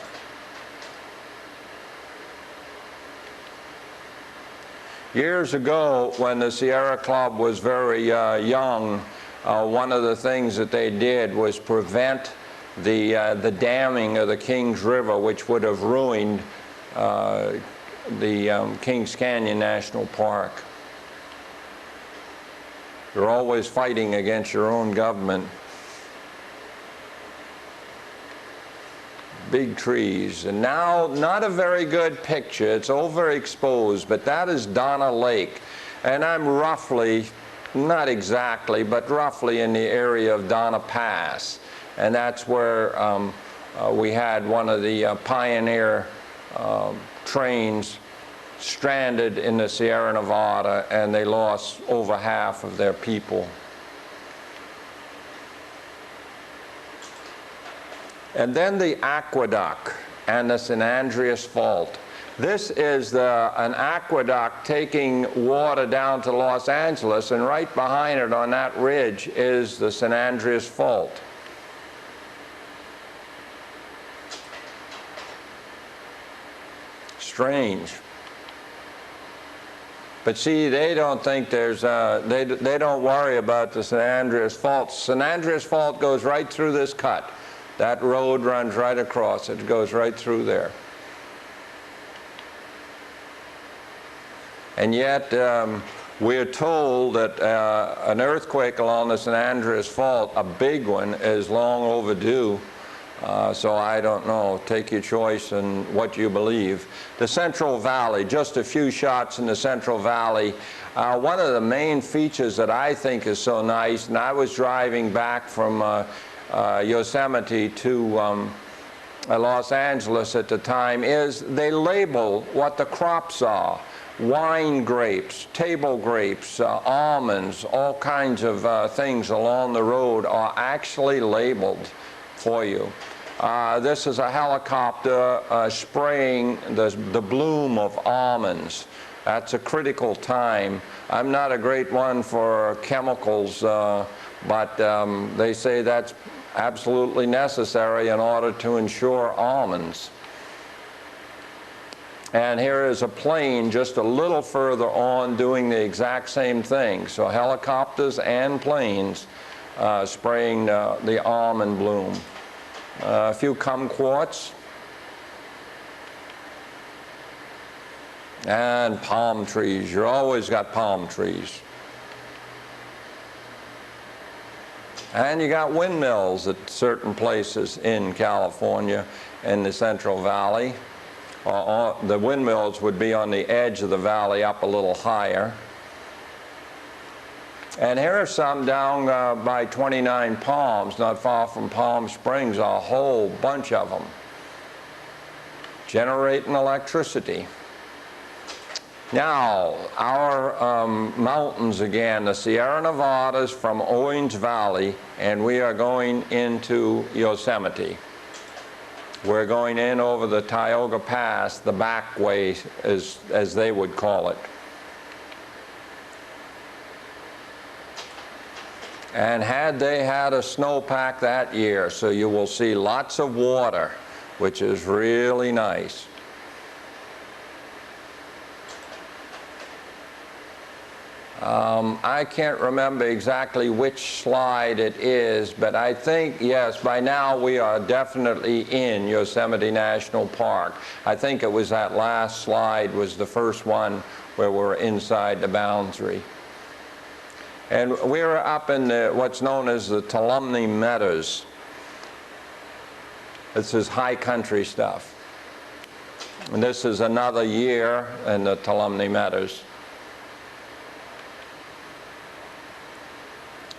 Years ago, when the Sierra Club was very young, one of the things that they did was prevent the damming of the Kings River, which would have ruined the Kings Canyon National Park. You're always fighting against your own government. Big trees. And now, not a very good picture. It's overexposed, but that is Donna Lake. And I'm roughly, not exactly, but roughly in the area of Donna Pass. And that's where we had one of the Pioneer trains stranded in the Sierra Nevada, and they lost over half of their people. And then the aqueduct and the San Andreas Fault. This is an aqueduct taking water down to Los Angeles, and right behind it on that ridge is the San Andreas Fault. Strange. But see, they don't think there's, they don't worry about the San Andreas Fault. San Andreas Fault goes right through this cut. That road runs right across. It goes right through there. And yet, we're told that an earthquake along the San Andreas Fault, a big one, is long overdue. So I don't know. Take your choice in what you believe. The Central Valley, just a few shots in the Central Valley. One of the main features that I think is so nice, and I was driving back from Yosemite to Los Angeles at the time, is they label what the crops are. Wine grapes, table grapes, almonds, all kinds of things along the road are actually labeled for you. This is a helicopter spraying the bloom of almonds. That's a critical time. I'm not a great one for chemicals, but they say that's absolutely necessary in order to ensure almonds. And here is a plane just a little further on doing the exact same thing. So helicopters and planes spraying the almond bloom. A few kumquats. And palm trees. You always got palm trees. And you got windmills at certain places in California in the Central Valley. The windmills would be on the edge of the valley up a little higher. And here are some down by 29 Palms, not far from Palm Springs, a whole bunch of them, generating electricity. Now, our mountains again, the Sierra Nevadas from Owens Valley, and we are going into Yosemite. We're going in over the Tioga Pass, the back way, as they would call it. And had they had a snowpack that year, so you will see lots of water, which is really nice. I can't remember exactly which slide it is, but I think, yes, by now we are definitely in Yosemite National Park. I think it was that last slide was the first one where we're inside the boundary. And we're up in what's known as the Tuolumne Meadows. This is high country stuff. And this is another year in the Tuolumne Meadows.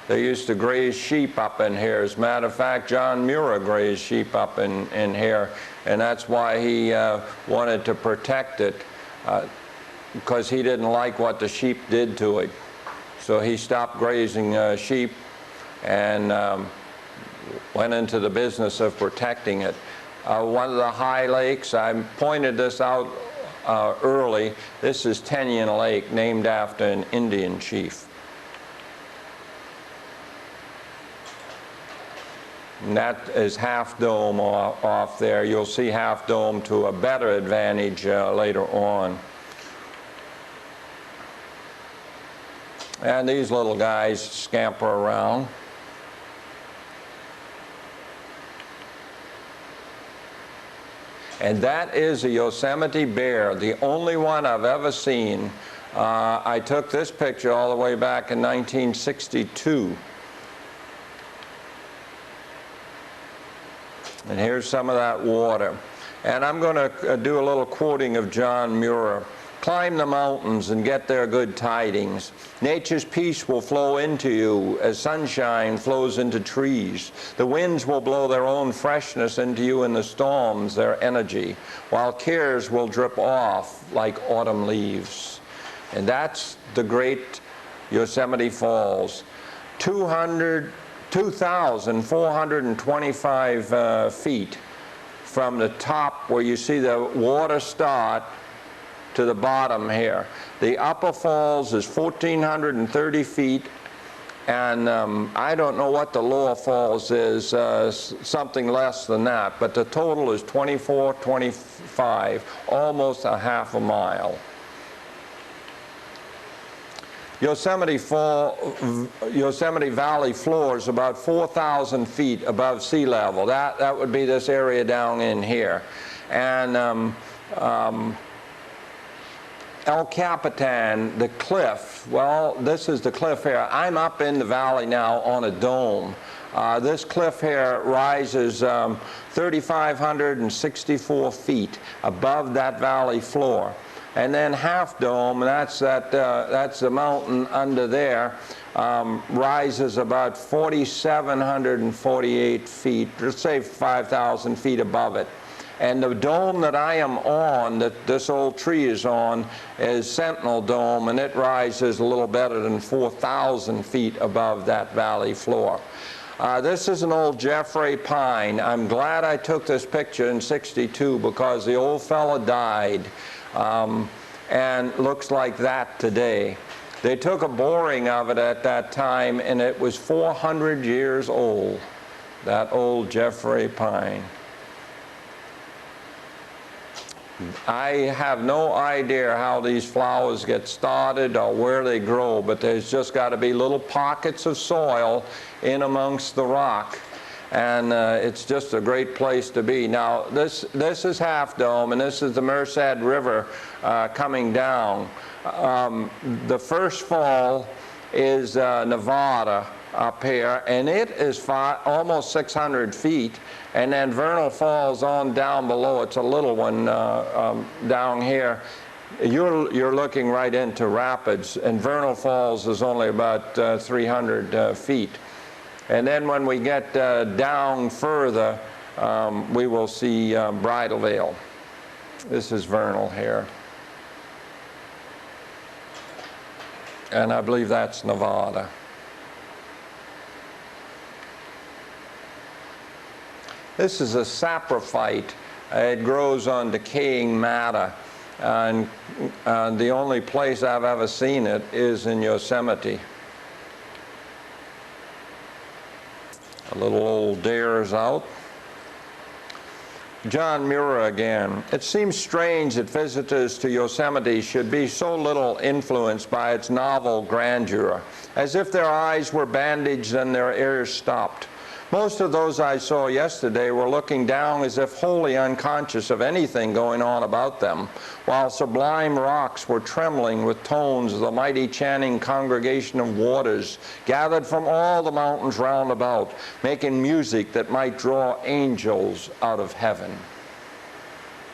They used to graze sheep up in here. As a matter of fact, John Muir grazed sheep up in here, and that's why he wanted to protect it, because he didn't like what the sheep did to it. So he stopped grazing sheep and went into the business of protecting it. One of the high lakes, I pointed this out early, this is Tenyon Lake, named after an Indian chief. And that is Half Dome off there. You'll see Half Dome to a better advantage later on. And these little guys scamper around. And that is a Yosemite bear, the only one I've ever seen. I took this picture all the way back in 1962. And here's some of that water. And I'm going to do a little quoting of John Muir. Climb the mountains and get their good tidings. Nature's peace will flow into you as sunshine flows into trees. The winds will blow their own freshness into you, and the storms their energy, while cares will drip off like autumn leaves. And that's the great Yosemite Falls. 2,425 feet from the top where you see the water start to the bottom here. The upper falls is 1,430 feet, and I don't know what the lower falls is, something less than that, but the total is 2425, almost a half a mile. Yosemite Valley floor is about 4,000 feet above sea level. That would be this area down in here. And El Capitan, the cliff, well, this is the cliff here. I'm up in the valley now on a dome. This cliff here rises 3,564 feet above that valley floor. And then Half Dome, that's the mountain under there, rises about 4,748 feet, let's say 5,000 feet above it. And the dome that I am on, that this old tree is on, is Sentinel Dome, and it rises a little better than 4,000 feet above that valley floor. This is an old Jeffrey pine. I'm glad I took this picture in '62 because the old fella died. And looks like that today. They took a boring of it at that time, and it was 400 years old, that old Jeffrey pine. I have no idea how these flowers get started or where they grow, but there's just got to be little pockets of soil in amongst the rock. And it's just a great place to be. Now, this is Half Dome, and this is the Merced River coming down. The first fall is Nevada up here, and it is almost 600 feet. And then Vernal Falls on down below. It's a little one down here. You're looking right into rapids, and Vernal Falls is only about 300 feet. And then when we get down further, we will see Bridal Veil. This is Vernal here. And I believe that's Nevada. This is a saprophyte. It grows on decaying matter. And the only place I've ever seen it is in Yosemite. Little old deers out. John Muir again. It seems strange that visitors to Yosemite should be so little influenced by its novel grandeur, as if their eyes were bandaged and their ears stopped. Most of those I saw yesterday were looking down as if wholly unconscious of anything going on about them, while sublime rocks were trembling with tones of the mighty chanting congregation of waters gathered from all the mountains round about, making music that might draw angels out of heaven.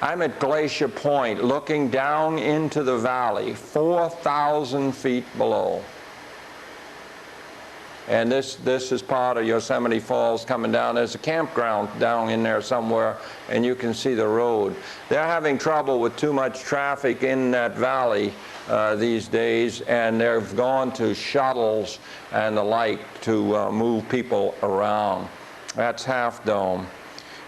I'm at Glacier Point, looking down into the valley, 4,000 feet below. And this is part of Yosemite Falls coming down. There's a campground down in there somewhere, and you can see the road. They're having trouble with too much traffic in that valley these days, and they've gone to shuttles and the like to move people around. That's Half Dome.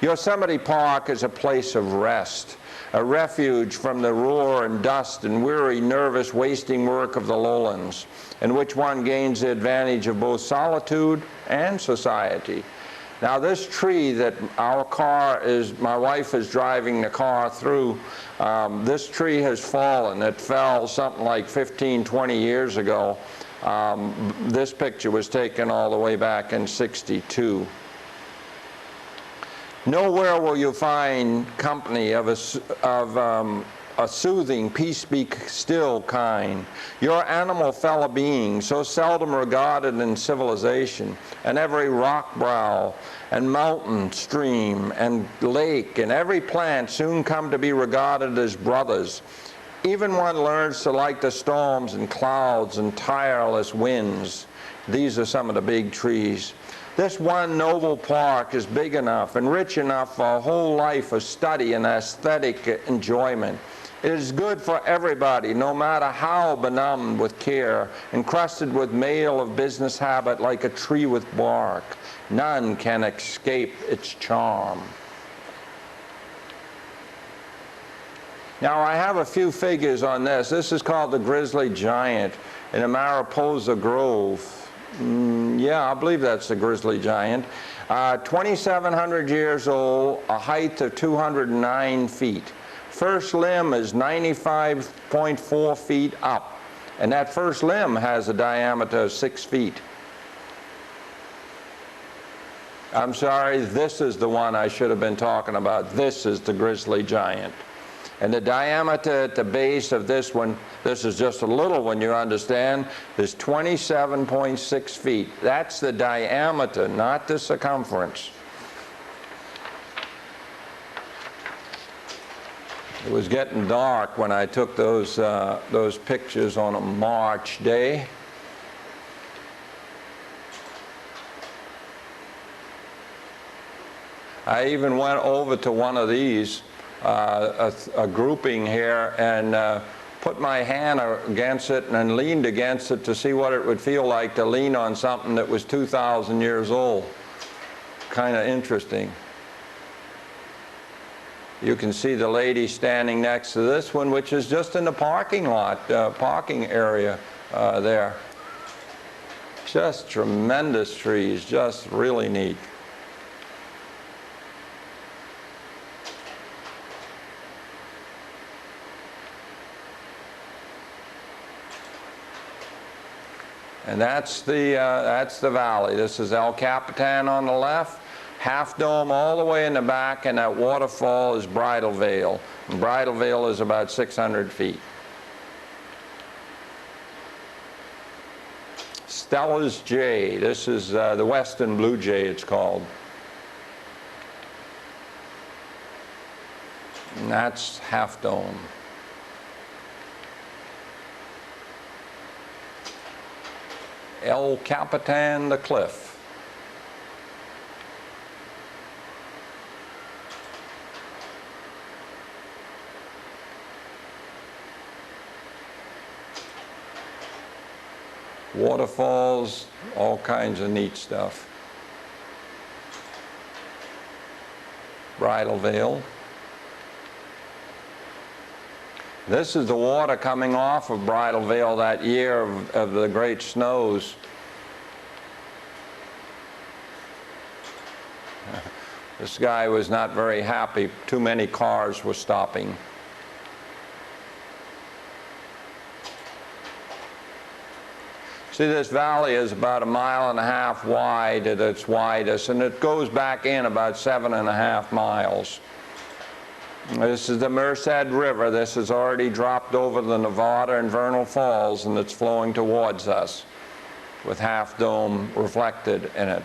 Yosemite Park is a place of rest, a refuge from the roar and dust and weary, nervous, wasting work of the lowlands, in which one gains the advantage of both solitude and society. Now this tree that my wife is driving the car through, this tree has fallen. It fell something like 15, 20 years ago. This picture was taken all the way back in '62. Nowhere will you find company of a soothing, peace-be-still kind. Your animal fellow being, so seldom regarded in civilization, and every rock brow, and mountain, stream, and lake, and every plant soon come to be regarded as brothers. Even one learns to like the storms and clouds and tireless winds. These are some of the big trees. This one noble park is big enough and rich enough for a whole life of study and aesthetic enjoyment. It is good for everybody, no matter how benumbed with care, encrusted with mail of business habit like a tree with bark. None can escape its charm. Now I have a few figures on this. This is called the Grizzly Giant in a Mariposa Grove. Yeah, I believe that's the Grizzly Giant. 2,700 years old, a height of 209 feet. First limb is 95.4 feet up, and that first limb has a diameter of 6 feet. I'm sorry, this is the one I should have been talking about. This is the Grizzly Giant. And the diameter at the base of this one, this is just a little one, you understand, is 27.6 feet. That's the diameter, not the circumference. It was getting dark when I took those pictures on a March day. I even went over to one of these, a grouping here, and put my hand against it and then leaned against it to see what it would feel like to lean on something that was 2,000 years old. Kind of interesting. You can see the lady standing next to this one, which is just in the parking lot, parking area there. Just tremendous trees, just really neat. And that's the valley. This is El Capitan on the left, Half Dome all the way in the back, and that waterfall is Bridal Veil. And Bridal Veil is about 600 feet. Stella's Jay. This is the Western Blue Jay, it's called. And that's Half Dome. El Capitan, the cliff. Waterfalls, all kinds of neat stuff. Bridal Veil. This is the water coming off of Bridal Veil that year of the great snows. This guy was not very happy. Too many cars were stopping. See, this valley is about 1.5 miles wide at its widest, and it goes back in about 7.5 miles. This is the Merced River. This has already dropped over the Nevada and Vernal Falls, and it's flowing towards us with Half Dome reflected in it.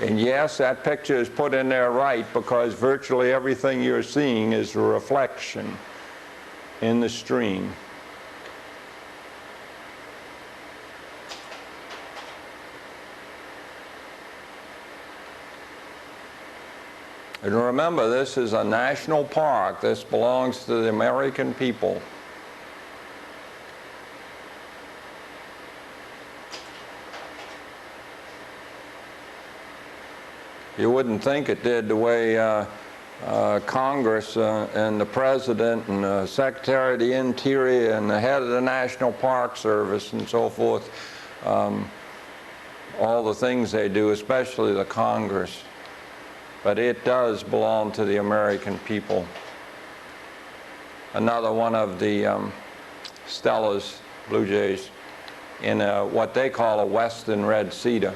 And yes, that picture is put in there right, because virtually everything you're seeing is a reflection in the stream. And remember, this is a national park. This belongs to the American people. You wouldn't think it did, the way Congress and the President and the Secretary of the Interior and the head of the National Park Service and so forth, all the things they do, especially the Congress. But it does belong to the American people. Another one of the Stellas, blue jays, in what they call a western red cedar.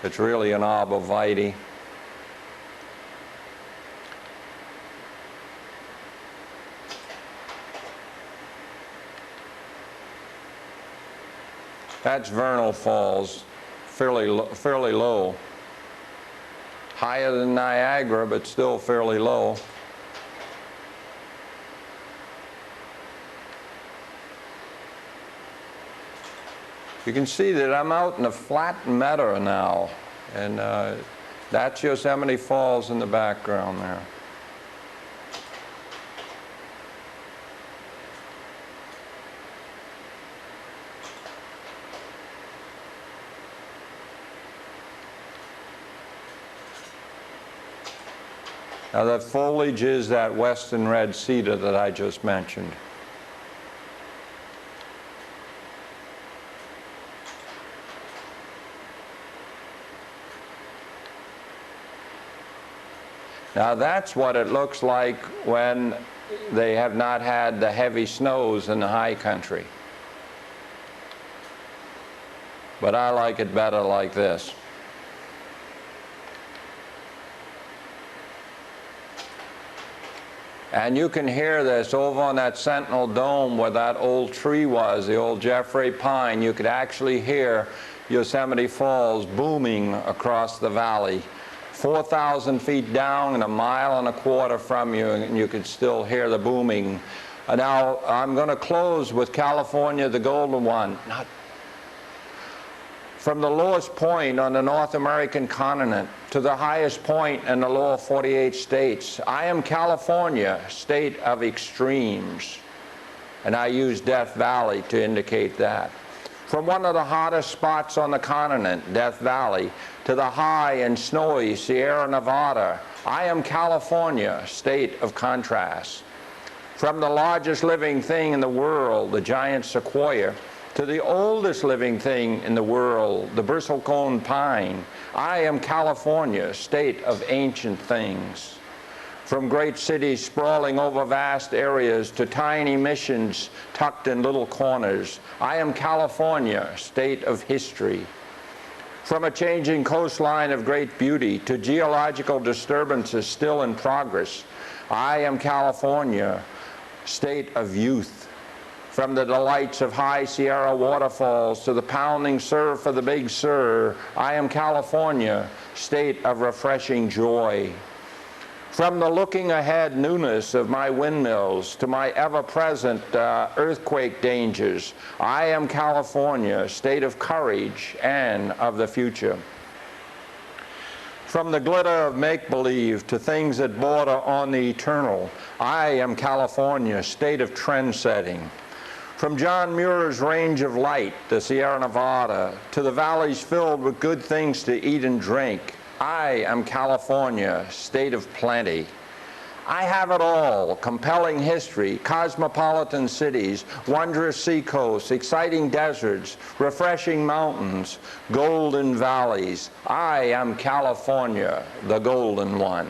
It's really an arborvitae. That's Vernal Falls, fairly low. Higher than Niagara, but still fairly low. You can see that I'm out in a flat meadow now, and that's Yosemite Falls in the background there. Now that foliage is that western red cedar that I just mentioned. Now that's what it looks like when they have not had the heavy snows in the high country. But I like it better like this. And you can hear this over on that Sentinel Dome where that old tree was, the old Jeffrey pine. You could actually hear Yosemite Falls booming across the valley. 4,000 feet down and 1.25 miles from you, and you could still hear the booming. Now, I'm going to close with California, the Golden One. From the lowest point on the North American continent to the highest point in the lower 48 states, I am California, state of extremes. And I use Death Valley to indicate that. From one of the hottest spots on the continent, Death Valley, to the high and snowy Sierra Nevada, I am California, state of contrast. From the largest living thing in the world, the giant sequoia, to the oldest living thing in the world, the bristlecone pine, I am California, state of ancient things. From great cities sprawling over vast areas to tiny missions tucked in little corners, I am California, state of history. From a changing coastline of great beauty to geological disturbances still in progress, I am California, state of youth. From the delights of high Sierra waterfalls to the pounding surf of the Big Sur, I am California, state of refreshing joy. From the looking ahead newness of my windmills to my ever-present earthquake dangers, I am California, state of courage and of the future. From the glitter of make-believe to things that border on the eternal, I am California, state of trend-setting. From John Muir's range of light, the Sierra Nevada, to the valleys filled with good things to eat and drink, I am California, state of plenty. I have it all: compelling history, cosmopolitan cities, wondrous seacoasts, exciting deserts, refreshing mountains, golden valleys. I am California, the golden one.